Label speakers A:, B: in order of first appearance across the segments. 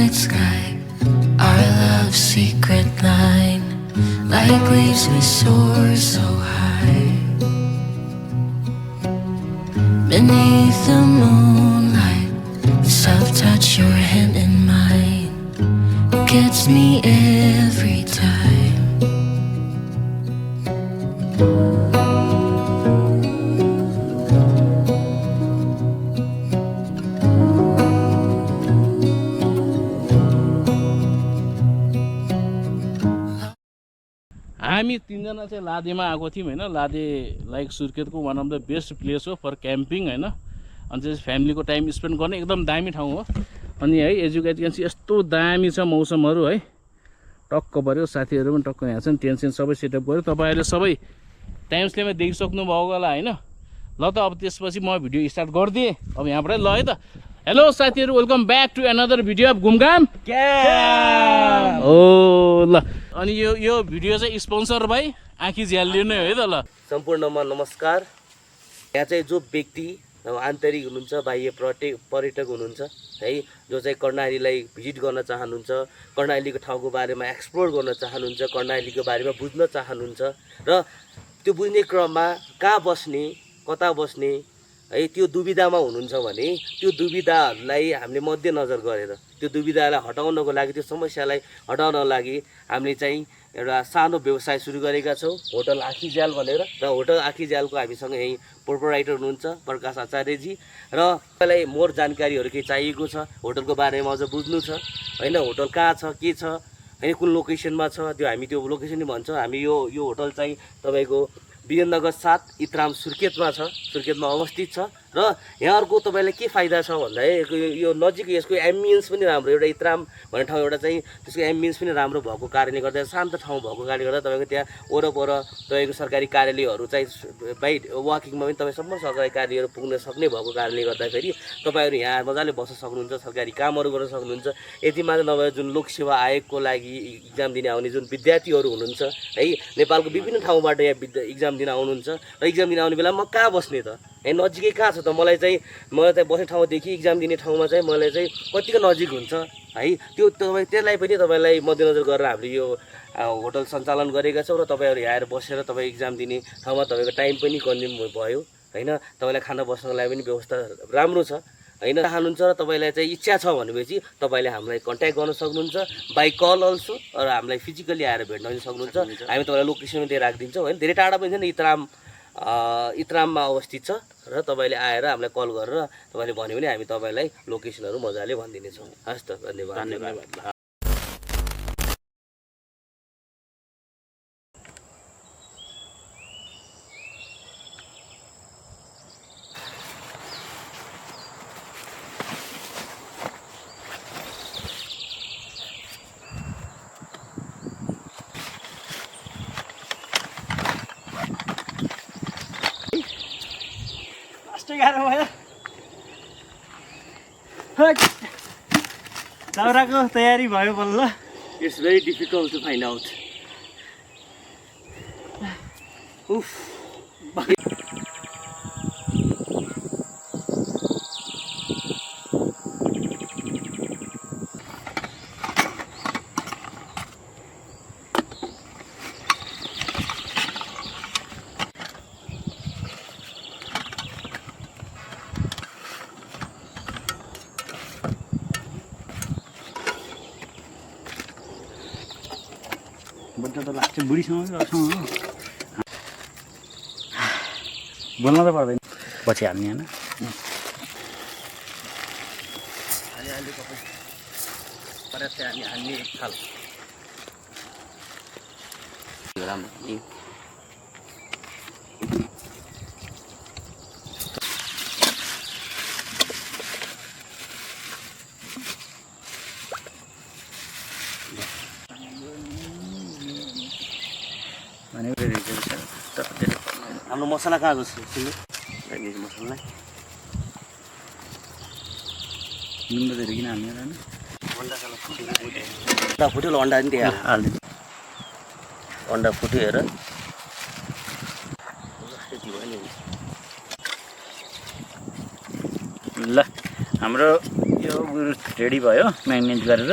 A: night sky, our love's secret line. Like leaves we soar so high. Beneath the moonlight, the soft touch your hand in mine gets me every time.
B: हामी तीनजना चाहिँ लादेमा आएको थियौँ हैन। लादे like सुर्खेतको one of the best place हो for camping हैन। अनि चाहिँ फ्यामिलीको टाइम स्पेन्ड गर्ने एकदम दामी ठाउँ हो। अनि है एजुकेसन यस्तो दामी छ, मौसमहरू है टक्क पऱ्यो। साथीहरू पनि टक्क यहाँ छन्, टेन्सन सबै सेटअप गर्यो। तपाईँहरूले सबै टाइम्सलेमा देखिसक्नु भएको होला हैन। ल त अब त्यसपछि म भिडियो स्टार्ट गरिदिएँ अब यहाँबाट ल है त। हेलो साथीहरू, welcome back to another video of घुमघाम क्याम्प। हो ल, अनि यो भिडियो चाहिँ स्पोन्सर बाई आँखी झ्यालियो नै हो है त। ल
C: सम्पूर्णमा नमस्कार। यहाँ चाहिँ जो व्यक्ति आन्तरिक हुनुहुन्छ, बाह्य पर्यटक हुनुहुन्छ है, जो चाहिँ कर्णालीलाई भिजिट गर्न चाहनुहुन्छ, कर्णालीको ठाउँको बारेमा एक्सप्लोर गर्न चाहनुहुन्छ, कर्णालीको बारेमा बुझ्न चाहनुहुन्छ र त्यो बुझ्ने क्रममा कहाँ बस्ने, कता बस्ने है, त्यो दुविधामा हुनुहुन्छ भने त्यो दुविधाहरूलाई हामीले मध्यनजर गरेर त्यो दुविधालाई हटाउनको लागि, त्यो समस्यालाई हटाउनको लागि हामीले चाहिँ एउटा सानो व्यवसाय सुरु गरेका छौँ, होटल आँखीझ्याल भनेर। र होटल आँखीझ्यालको हामीसँग यहीँ प्रोपराइटर हुनुहुन्छ प्रकाश आचार्यजी। र तपाईँलाई मोर जानकारीहरू केही चाहिएको छ, होटलको बारेमा अझ बुझ्नु छ होइन, होटल कहाँ छ, के छ होइन, कुन लोकेसनमा छ, त्यो हामी त्यो लोकेसन नै भन्छौँ। हामी यो होटल चाहिँ तपाईँको वीरेन्द्रनगर 7 इत्राम सुर्खेतमा छ, सुर्खेतमा अवस्थित छ। र यहाँहरूको तपाईँलाई के फाइदा छ भन्दाखेरि यो नजिक, यसको एम्बियन्स पनि राम्रो, एउटा इत्राम भन्ने ठाउँ एउटा चाहिँ त्यसको एम्बियन्स पनि राम्रो भएको कारणले गर्दा, शान्त ठाउँ भएको कारणले गर्दा तपाईँको त्यहाँ वरपर तपाईँको सरकारी कार्यालयहरू चाहिँ बाई वाकिङमा पनि तपाईँ सम्म सरकारी कार्यालयहरू पुग्न सक्ने भएको कारणले गर्दाखेरि तपाईँहरू यहाँ मजाले बस्न सक्नुहुन्छ, सरकारी कामहरू गर्न सक्नुहुन्छ। यति मात्र नभएर जुन लोकसेवा आयोगको लागि इक्जाम दिने आउने जुन विद्यार्थीहरू हुनुहुन्छ है, नेपालको विभिन्न ठाउँबाट यहाँ इक्जाम दिन आउनुहुन्छ र इक्जाम दिन आउने बेला म कहाँ बस्ने त है, नजिकै कहाँ छ त, मलाई चाहिँ बस्ने ठाउँदेखि इक्जाम दिने ठाउँमा चाहिँ मलाई चाहिँ कतिको नजिक हुन्छ है, त्यो त्यसलाई पनि तपाईँलाई मध्यनजर गरेर हामीले यो होटल सञ्चालन गरेका छौँ। र तपाईँहरू यहाँ आएर बसेर तपाईँ इक्जाम दिने ठाउँमा तपाईँको टाइम पनि कन्ज्युम भयो होइन, तपाईँलाई खाना बस्नको लागि पनि व्यवस्था राम्रो छ होइन। चाहनुहुन्छ र तपाईँलाई चाहिँ इच्छा छ भनेपछि तपाईँले हामीलाई कन्ट्याक्ट गर्न सक्नुहुन्छ बाई कल अल्सो, र हामीलाई फिजिकली आएर भेट्न पनि सक्नुहुन्छ। हामी तपाईँलाई लोकेसन दिएर राखिदिन्छौँ होइन, धेरै टाढा पनि छैन, इत्राममा अवस्थित छ। र तपाईँले आएर हामीलाई कल गरेर तपाईँले भन्यो भने हामी तपाईँलाई लोकेसनहरू मजाले भनिदिनेछौँ। हस् त, धन्यवाद।
D: दाउराको तयारी भयो बल्ल।
C: It's very difficult to find out. उफ,
D: बड्ड त लाग्छ बुढीसँग बोल्न त पर्दैन, पछि हाल्ने होइन।
C: हाल्ने एक थाल राम्रो। हाम्रो मसला कहाँ गयो चाइनिज मसला
D: नुन त धेरै किन हाल्ने होइन,
C: अन्डा फुट्यो, अन्डा पनि त्यहाँ
D: हालिदिनु।
C: अन्डा फुट्यो हेर,
D: ल हाम्रो यो रेडी भयो म्याग्नेट गरेर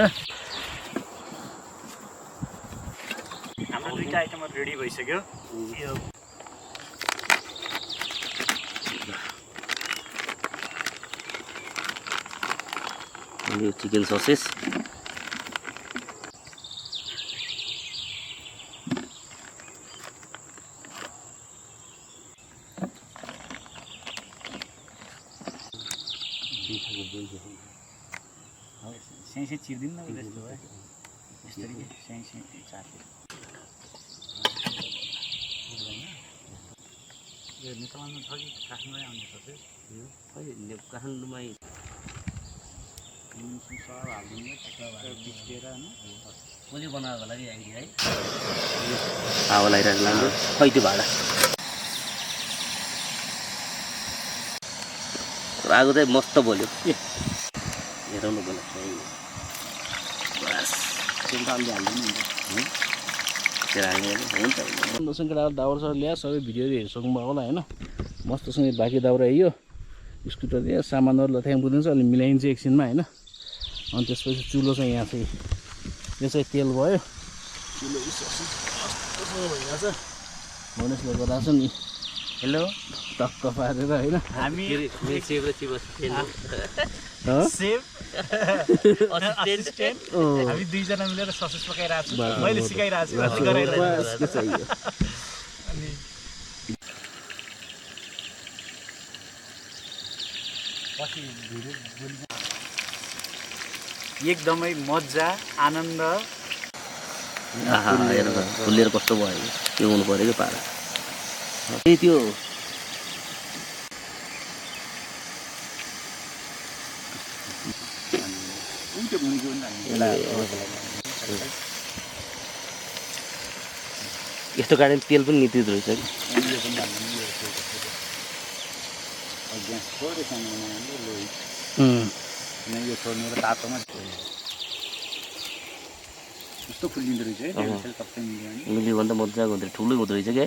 D: हाम्रो दुईटा आइटमहरु रेडी भइसक्यो यो
C: चिकन ससेज
D: स्याइ चिर्दिनु न जस्तो भयो यसरी स्याइ चार्दिनु यो नेपालमा छ कि काठमाडौँ आउने छ चाहिँ
C: काठमाडौँमै कसले बनाएको होला कि आइडिया है हावा लगाइरहेको राम्रो खै त्यो भाडा आगो चाहिँ मस्त बोल्यो हेरौँ न बोला बस
D: हाल्नु
C: हुन्छ
B: दसैँको दाउराहरू ल्यायो सबै भिडियोहरू हेरिसक्नुभयो होला होइन मस्तसँगले बाँकी दाउरा आइयो स्कुटर दियो सामानहरू लथ्याङ बुझिन्छ अलि मिलाइन्छ एकछिनमा होइन अनि त्यसपछि चुलो चाहिँ यहाँ चाहिँ यो चाहिँ तेल भयो चुलो मस्तसँग भइरहेछ गणेशले गराएको छ नि
D: हेलो
B: टक्क पारेर होइन
D: हामी हामी दुईजना मिलेर ससेज पकाइरहेको छु मैले सिकाइरहेको छु एकदमै मजा आनन्द
C: फुलेर कस्तो भयो त्यो हुनु पऱ्यो कि पारा त्यही त्यो यस्तो कारण तेल पनि नित्रित रहेछ कि
D: यो छोड्नु तातोमा कस्तो फुलिँदो रहेछ है सबै
C: मिल्यो भने त मजाको हुँदो रहेछ ठुलै हुँदो रहेछ कि है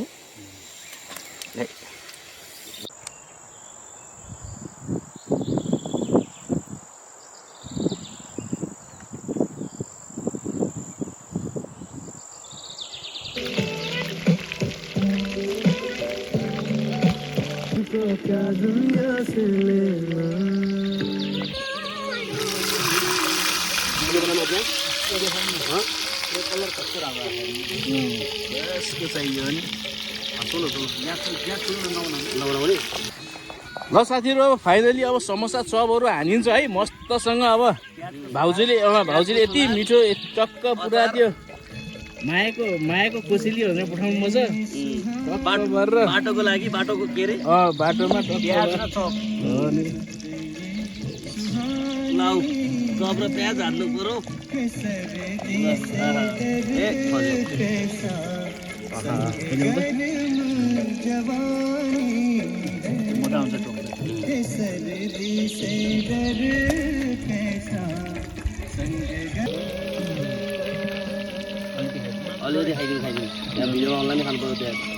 B: ल साथीहरू अब फाइनली अब समोसा चपहरू हानिन्छ है मस्तसँग अब भाउजूले यति मिठो टक्क पुरा त्यो मायाको कोसेली भनेर पठाउनु म
C: बाटोको लागि बाटोको के अरे
B: बाटोमा
C: लाउ चप र प्याज हाल्नु पर्यो
D: मोटा हुन्छ
C: अलिअलि खाइदिनु यहाँ भिडियोमा अनलाइन खानु पर्यो त्यहाँ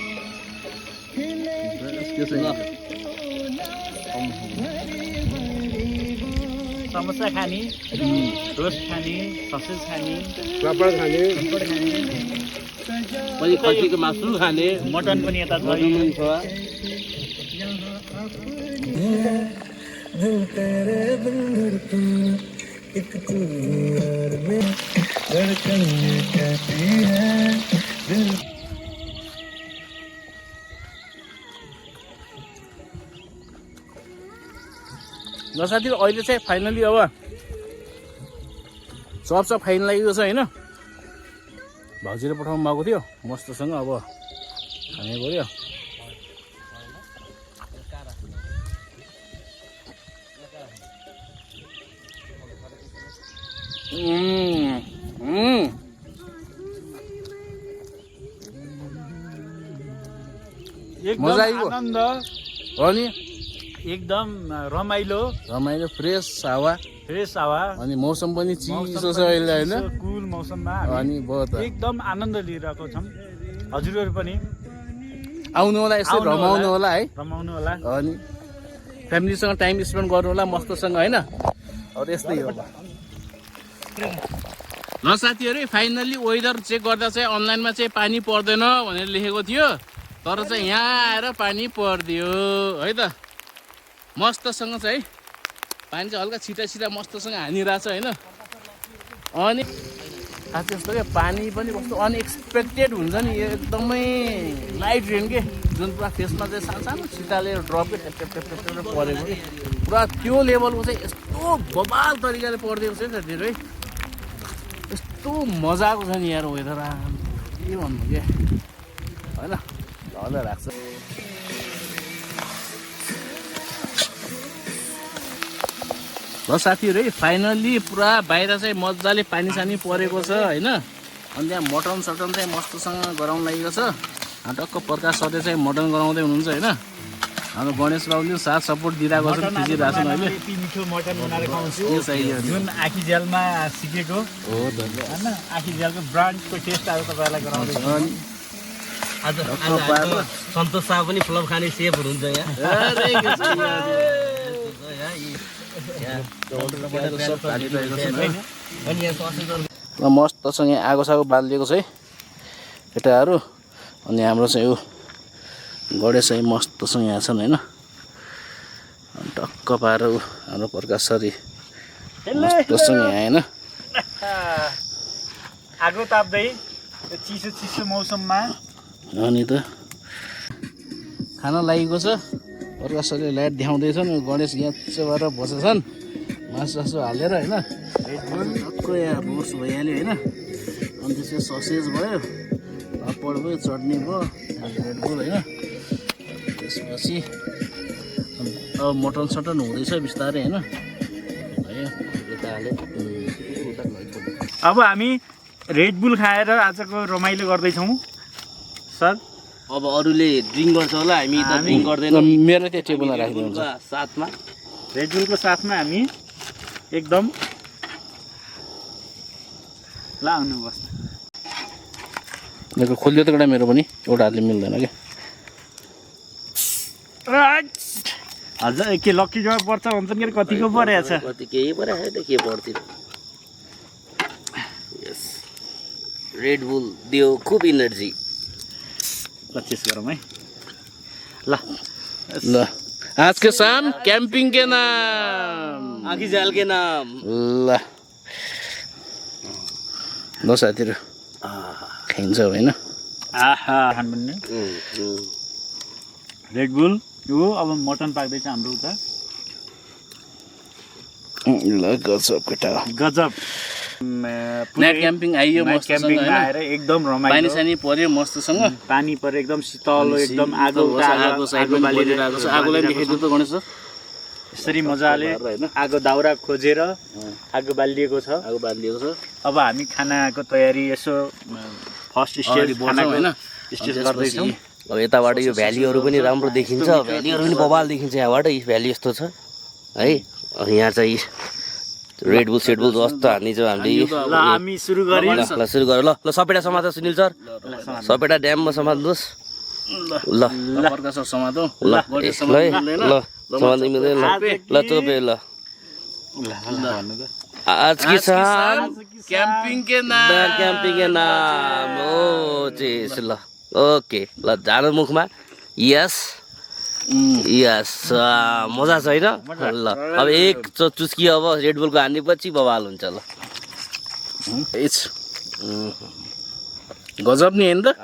D: समोसा खाने रोस्ट खाने ससेज खाने
B: पापड खाने
C: पछि खसीको मासु खाने
D: मटन पनि यता छ
B: ल साथीहरू अहिले चाहिँ फाइनली अब चप खाइन लागेको छ होइन भाउजूले पठाउनु भएको थियो मस्तसँग अब खाने पऱ्यो मजा आइगयो
D: आनन्द
B: हो नि
D: एकदम रमाइलो
B: फ्रेस हावा अनि मौसम पनि चिसो छ अहिले होइन
D: कुल मौसममा
B: अनि बहुत
D: एकदम आनन्द लिइरहेको छौँ हजुरहरू पनि
B: आउनु होला यसो रमाउनु होला है
D: रमाउनु होला
B: अनि फ्यामिलीसँग टाइम स्पेन्ड गर्नु होला मस्तसँग होइन अब यस्तै हो ल साथीहरू फाइनल्ली वेदर चेक गर्दा चाहिँ अनलाइनमा चाहिँ पानी पर्दैन भनेर लेखेको थियो तर चाहिँ यहाँ आएर पानी परिदियो है त मस्तसँग चाहिँ पानी चाहिँ हल्का छिटा छिटा मस्तसँग हानिरहेछ होइन अनि खास यस्तो क्या पानी पनि कस्तो अनएक्सपेक्टेड हुन्छ नि यो एकदमै लाइट रेन के जुन पुरा फेसमा चाहिँ सानो सानो छिटाले ड्रप के ट्याप परेको कि पुरा त्यो लेभलको चाहिँ यस्तो बबाल तरिकाले परिदिएको छ नि साथीहरू है यस्तो मजाको छ नि यार वेदर के भन्नु के होइन ल राख्छ ल साथीहरू है फाइनल्ली पुरा बाहिर चाहिँ मजाले पानी सानी परेको छ होइन अनि त्यहाँ मटन सटन चाहिँ मस्तसँग गराउन लागेको छ टक्क प्रकाश सरले चाहिँ मटन गराउँदै हुनुहुन्छ होइन हाम्रो गणेश बाबुले साथ सपोर्ट दिइरहेको छ खिचिरहेको छ अहिले
D: यति मिठो मटन बनाएर खुवाउँछु
B: के चाहियो
D: जुन आखी झ्यालमा सिकेको
B: हो धन्यवाद
D: होइन आखी झ्यालको ब्रान्डको टेस्ट आज तपाईँलाई गराउँदैछु
B: अनि
C: आज सन्तोष शाह पनि फ्लप खाने सेफ हुनुहुन्छ
B: अरे के छ यहाँ मस्तसँग यहाँ आगो सागो बालिदिएको छ है केटाहरू अनि हाम्रो चाहिँ यो गणेश चाहिँ मस्तसँग यहाँ छन् होइन अनि टक्क पाएर ऊ हाम्रो प्रकाश सरी मस्तसँग यहाँ होइन
D: आगो ताप्दै यो चिसो चिसो मौसममा
B: अनि त खाना लागेको छ प्रकाश सरले लाइट देखाउँदैछन् गणेश यहाँ भएर बसेछन् मासु हालेर होइन टक्क यहाँ बोर्स भइहाल्यो होइन अनि त्यसपछि ससेज भयो पापड भयो चटनी भयो रेड बुल होइन त्यसपछि अब मटन सटन हुँदैछ बिस्तारै होइन भयो यता हाल्यो
D: अब हामी रेड बुल खाएर आजको रमाइलो गर्दैछौँ सर
C: अब अरूले ड्रिङ्क गर्छ होला हामी त ड्रिङ्क गर्दैनौँ
B: मेरो त्यहाँ टेबलमा राखिदिनुहुन्छ
C: साथमा
D: रेड बुलको साथमा हामी एकदम ल आउनु बस्नु
B: खोलियो त एउटा मेरो पनि एउटा हातले मिल्दैन क्या
D: हजुर के लक्की जवाब पर्छ भन्छन् कि कतिको परेको छ
C: कति केही परेको त के पर्थ्यो यस रेड बुल दियो खूब इनर्जी
D: पच्चिस गरौँ है ल
B: ल आज के शाम कैंपिंग के नाम
C: आखी जाल के नाम
B: ल ल साथीहरू खाइन्छ होइन
D: आहा खानुपर्ने रेड बुल यो अब मटन पाक्दैछ हाम्रो उता
B: ल गजब केटा
D: गजब
B: नाइट क्याम्पिङ आइयो मस्तसँग
D: क्याम्पिङ आएर एकदम
B: पानी
D: रमाइलो
B: सानी पर्यो मस्तसँग
D: पानी परे एकदम शीतल एकदम आगो
B: साइडमा बालिरहेको छ आगोलाई देखाइदियो त गणेश सर
D: यसरी मजाले आगो दाउरा खोजेर आगो बालिएको छ
B: आगो बालिएको छ
D: अब हामी खानाको तयारी यसो फर्स्ट स्टेज खानाको
B: होइन
D: स्टेज गर्दैछौँ
C: अब यताबाट यो भ्यालीहरू पनि राम्रो देखिन्छ भ्यालीहरू पनि बबाल देखिन्छ यहाँबाट यो भ्याली यस्तो छ है यहाँ चाहिँ रेड बुल सेड बुल जस्तो हानिदिन्छौँ हामीले
D: ल हामी सुरु गरौँ
C: ल सुरु गरौँ ल ल सपेटा समाज सुनिल सर सपेटा ड्याममा समात्नुहोस् ल
B: प्रकाश सर समातो
C: ल ल ल समात्नु मिल्दैन ल चोपे ल आज की शाम
B: क्याम्पिङ के नाम
C: क्याम्पिङ के नाम ओ चेस ल ओके ल जानु मुखमा यस यस मजा छ होइन ल अब एक चुस्की अब रेड बुलको हानेपछि बवाल हुन्छ ल
B: गजब नि होइन त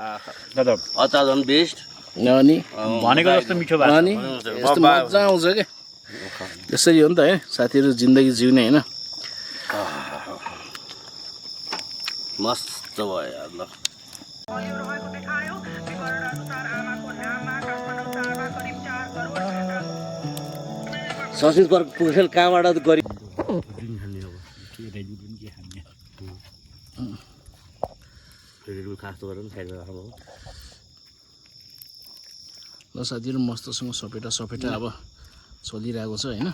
D: गजब
C: अचार झन् बेस्ट
B: अनि
D: भनेको जस्तो मिठो भएको
B: अनि यस्तो मजा आउँछ क्या त्यसरी हो नि त है साथीहरू जिन्दगी जिउने होइन
C: मस्त भयो ल ससिस पुगेर कहाँबाट गरी खास गरेर साइडमा राख्नु
B: ल साथीहरू मस्तसँग सपेटा अब चलिरहेको छ होइन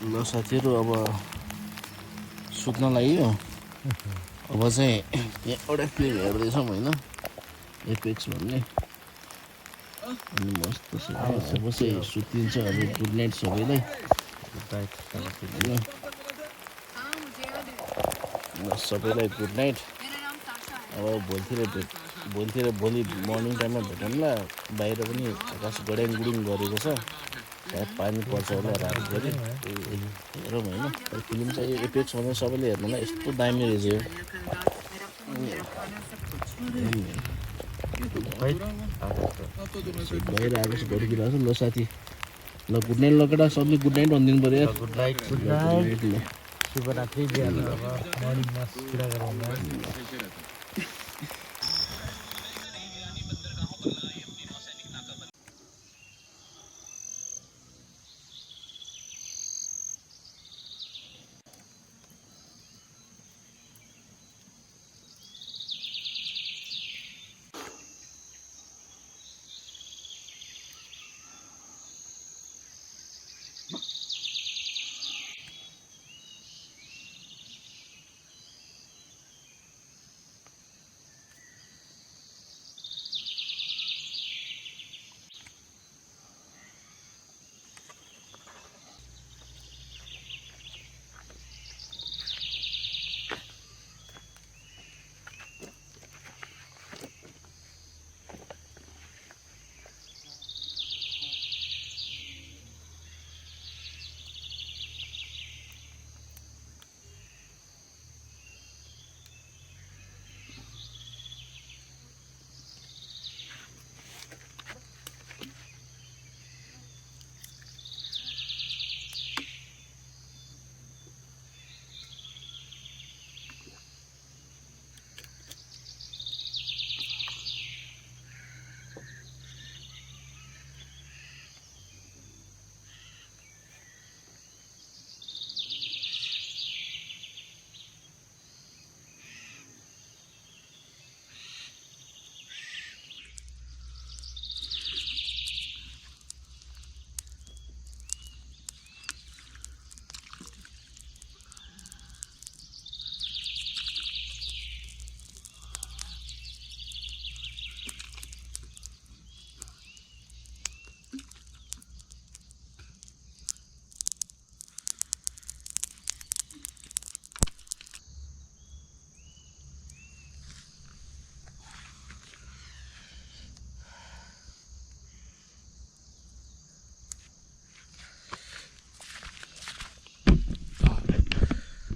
B: ल साथीहरू अब सुत्न लाग्यो अब चाहिँ यहाँ एउटा फिल्म हेर्दैछौँ होइन एपेक्स भन्ने अनि मस्त छ अब चाहिँ सुतिन्छ अब गुड नाइट सबैलाई ल सबैलाई गुड नाइट अब भोलि मर्निङ टाइममा भेटौँला बाहिर पनि आकाश गड्याङ गुडुङ गरेको छ सायद पानी पर्छ होला रातभरि हेरौँ होइन फिल्म चाहिँ एपेक्स भनेर सबैले हेर्नुलाई यस्तो दामी रहेछ यो बाहिर आकाश गड्किरहेको छ ल साथी ल गुड नाइट ल केटा सबले गुड नाइट भनिदिनु पऱ्यो यार
D: गुड नाइट
B: ल
D: शुभरात्रि बिहान अब मर्निङमा कुरा गरौँ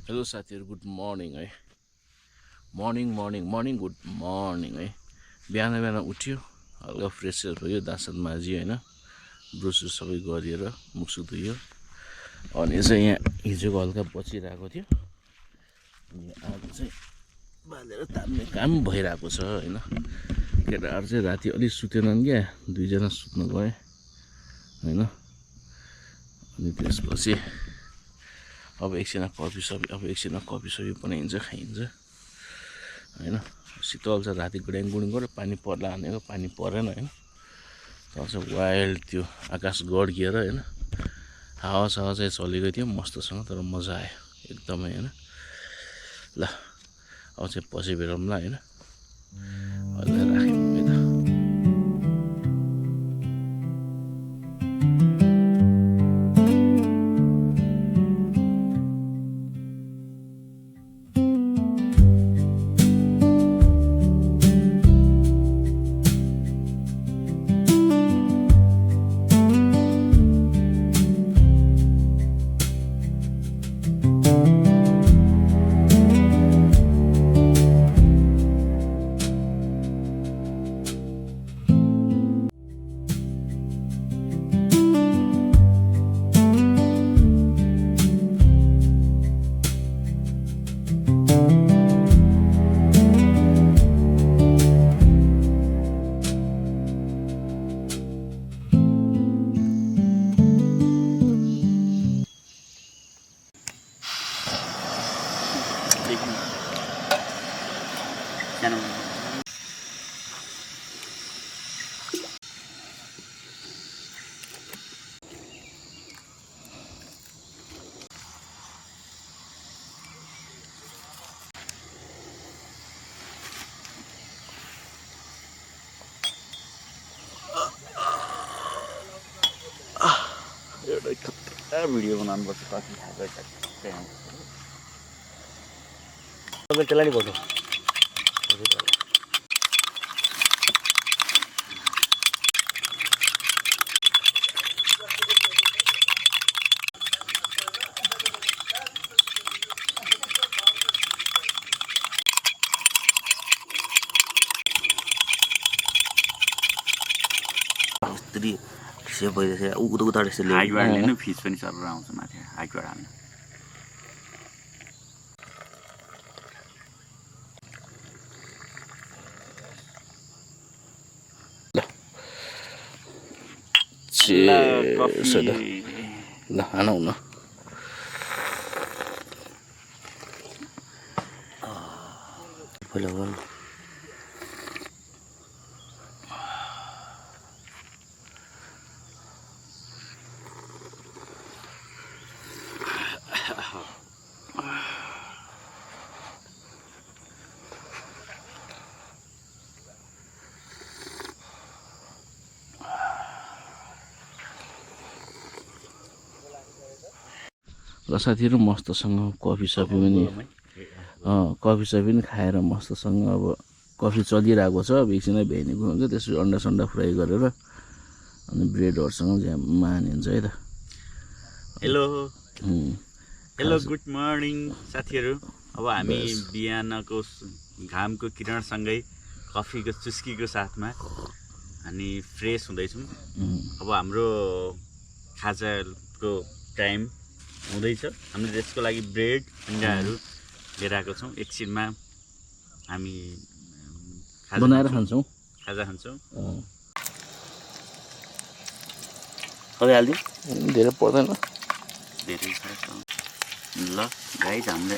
B: हेलो साथीहरू गुड मर्निङ है मर्निङ गुड मर्निङ है बिहान उठ्यो हल्का फ्रेस भयो दाँत माझ्यो होइन ब्रुस सबै गरिएर मुखसुख धुयो अनि चाहिँ यहाँ हिजोको हल्का बचिरहेको थियो अनि आज चाहिँ बालेर तान्ने काम भइरहेको छ होइन केटाहरू चाहिँ राति अलिक सुतेनन् क्या दुईजना सुत्न गए होइन अनि त्यसपछि अब एकछिन कफी सफी बनाइन्छ खाइन्छ होइन शीतल छ राति गुड्याङ गुडुङ गरेर पानी पर्ला भनेको पानी परेन होइन तर चाहिँ वाइल्ड त्यो आकाश गड्किएर होइन हावा चाहिँ चलेको थियो मस्तसँग तर मजा आयो एकदमै होइन ल अब चाहिँ पछि भेटौँला होइन अहिले राख्यौँ है त
E: भिडियो बनाउनुपर्छ कति खाएको त्यहाँ
C: तपाईँ त्यसलाई नि भन्नु यस्तरी सेप भइरहेछ उता रहेछ
E: हाइटबाट लिनु फिस पनि सर आउँछ माथि हाइटबाट हाल्नु
B: ल हानौ न
C: पहिला गर्नु
B: ल साथीहरू मस्तसँग कफी सफी पनि खाएर मस्तसँग अब कफी चलिरहेको छ अब एकछिनै भ्याइनेको हुन्छ त्यसपछि अन्डा सन्डा फ्राई गरेर अनि ब्रेडहरूसँग ज्याममा हानिन्छ है त
E: हेलो हेलो गुड मर्निङ साथीहरू अब हामी बिहानको घामको किरणसँगै कफीको चुस्कीको साथमा अनि फ्रेस हुँदैछौँ अब हाम्रो खाजाको टाइम हुँदैछ हामीले त्यसको लागि ब्रेड अन्डाहरू लिएर आएको छौँ एकछिनमा हामी
B: बनाएर खान्छौँ
E: खाजा खान्छौँ
C: अब हालिदिउँ
B: धेरै पर्दैन
E: धेरै छ ल गाइज हामीले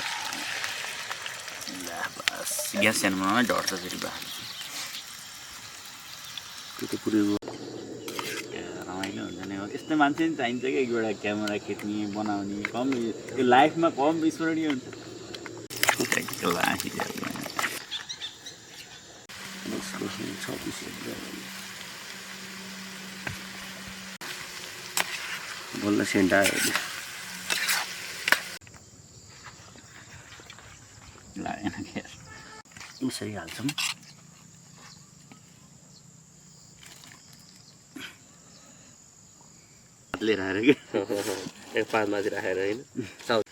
E: बस ग्यास सानोमा डढ्छ फेरि
C: पुऱ्याउनु
E: रमाइलो हुन्छ नि हो यस्तो मान्छे नि चाहिन्छ क्या एकवटा क्यामेरा खिच्ने बनाउने कम यो लाइफमा कम स्मरणीय हुन्छ
C: बल्ल सेन्ट आयो
E: लागेन क्या
C: यसरी हाल्छौँ
E: लिएर आएर क्या
C: एक पाँचमाथि राखेर होइन साउथ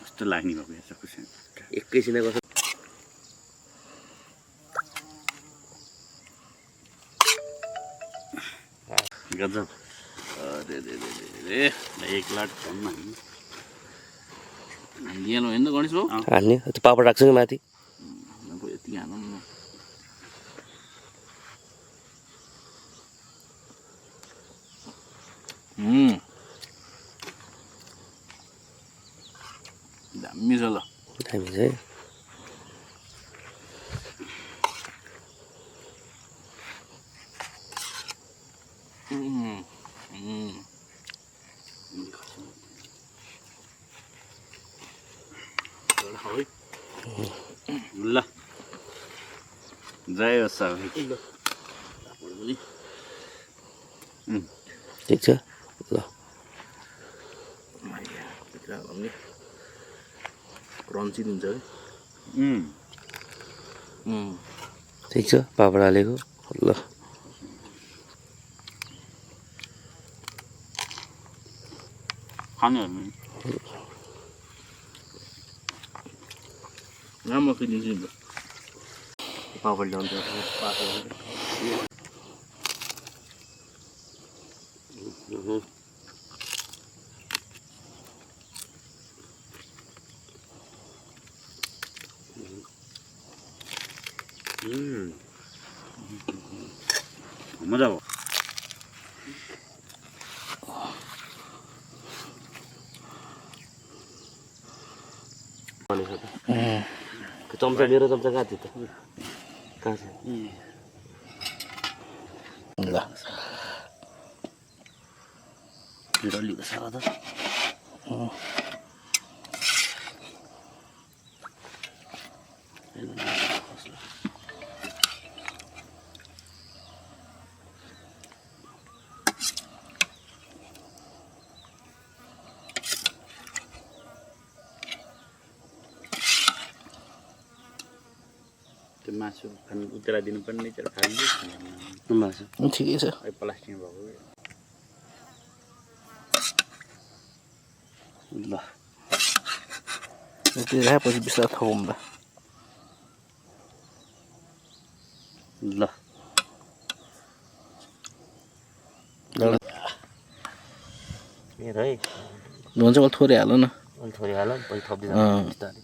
E: कस्तो लाग्ने भएको यहाँ खुसी
C: एकैछिन कस्तो
E: गजब एक लाट कममा
B: लिएन होइन त गणेश भाउ
C: हाल्ने त्यो पापड राख्छ कि माथि
B: यति हानौँ न दामी छ ल
C: दामी छ है
E: ल जय होस् सबै
C: ठिक छ ल
B: क्रन्ची दिन्छ है
C: ठिक छ पापड हालेको ल
E: खानुहरू
B: राम्रो किनिदिन्छु नि त
C: पापड ल्याउँछ
E: मजा भयो
C: चम्चा लिएर चम्चा कहाँ थियो त कहाँ छ
B: ल
C: डल्लीको साला त
E: त्यो मासु खानु उतेरा दिनुपर्ने तर खाइदियो
C: मासु
B: ठिकै छ
E: प्लास्टिकमा भएको
C: ल
B: त्यो राखेपछि बिस्तारै थपौँ ल
C: ल मेरो है
B: हुन्छ मलाई थोरै हाल न
C: अलि थोरै हाल पछि थप्दै बिस्तारै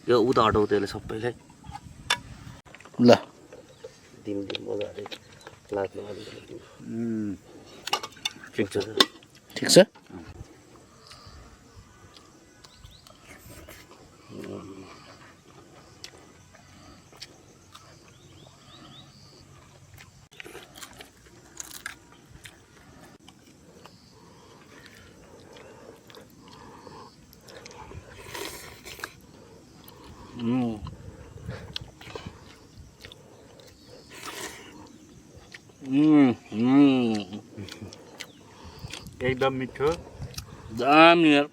C: यो उता हटाउ त्यसले सबैलाई
B: ल
C: दिम मजाले लाग्नु
E: ठिक छ
B: ठिक छ
E: एकदम मिठो
B: दामी यार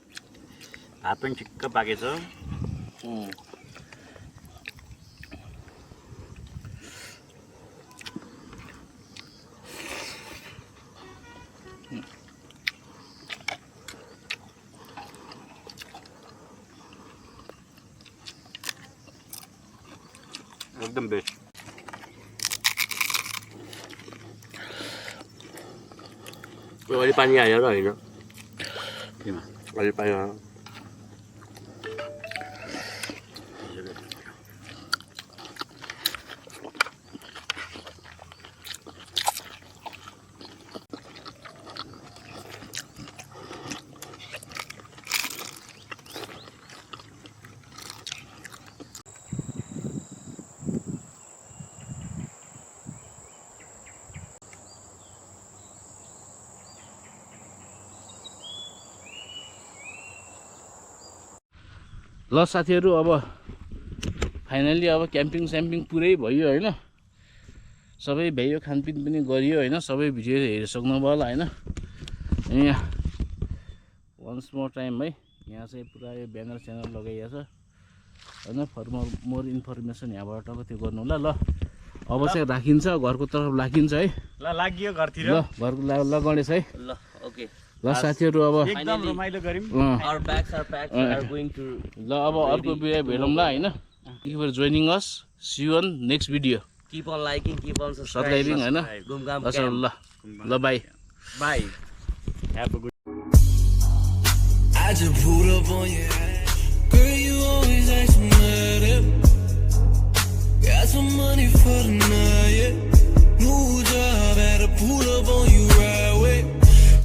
E: भात पनि ठिक्क पाकेछ एकदम बेस्ट
C: अलि पानी हालेर होइन
E: केमा
C: अलि पानी हाल्यो
B: ल साथीहरू अब फाइनली अब क्याम्पिङ स्याम्पिङ पुरै भयो होइन सबै भ्यायो खानपिन पनि गरियो होइन सबै भिडियो हेरिसक्नुभयो होला होइन यहाँ वन्स मोर टाइम है यहाँ चाहिँ पुरा यो ब्यानर स्यानर लगाइएको छ होइन फर मोर इन्फर्मेसन यहाँबाट त्यो गर्नु होला ल अब चाहिँ राखिन्छ घरको तर्फ राखिन्छ है
D: ल लाग्यो घरतिर
B: ल घरको गणेश है
C: ल ओके
B: ल साथीहरू अब
D: एकदम रमाइलो गर्यौँ
C: Our bags are packed. We are going to.
B: ल अब अर्को भिडियो भेटौँला होइन thank you for joining us see you on next video
C: Keep on liking, keep on
B: subscribing
C: subscribing.
B: होइन
C: Gumgam
B: ल
C: Camp.
B: ल bye
D: bye have a good
A: I just pulled up on your